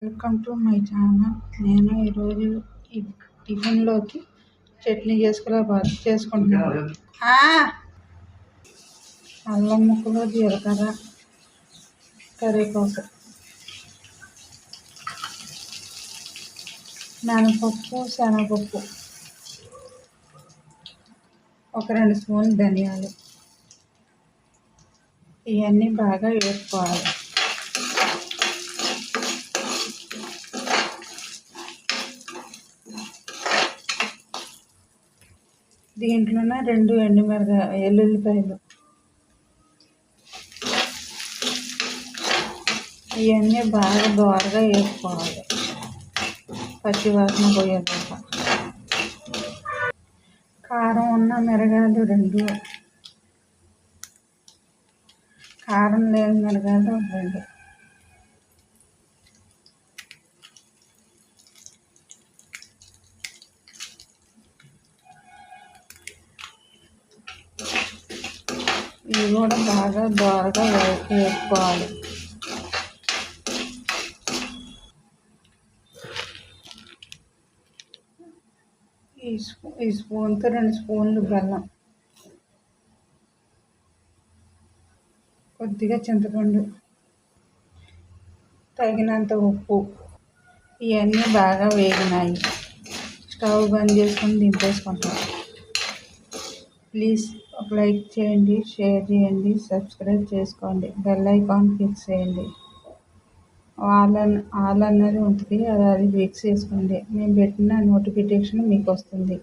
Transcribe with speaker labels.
Speaker 1: Welcome to my channel. నేను ఈరోజు ఈ టిఫిన్లోకి చట్నీ చేసుకుంటున్నాను. అల్లం ముక్కలు, జీలకర్ర, కరివేపాకు, మినపప్పు, శనగపప్పు, ఒక 2 స్పూన్లు ధనియాలు, ఇవన్నీ బాగా వేసుకోవాలి. దీంట్లోనే 2 ఎల్లుల్లిపాయలు, ఇవన్నీ బాగా దోరగా వేసుకోవాలి, పచ్చి వాసన పోయేదాకా. కారం ఉన్న మిరగాయలు 2, కారం లేని మిరగాయలు 2. ఇవి కూడా బాగా దోరగా వేసుకోవాలి. ఈ స్పూన్తో 2 స్పూన్లు బెల్లం, కొద్దిగా చింతపండు, తగినంత ఉప్పు. ఇవన్నీ బాగా వేగినాయి. స్టవ్ బంద్ చేసుకొని దింపేసుకుంటాం. ప్లీజ్ ఒక లైక్ చేయండి, షేర్ చేయండి, సబ్స్క్రైబ్ చేసుకోండి, బెల్ ఐకాన్ క్లిక్ చేయండి. ఆల్ అన్నది ఉంటుంది, అది ఫిక్స్ చేసుకోండి. నేను పెట్టిన నోటిఫికేషన్ మీకు వస్తుంది.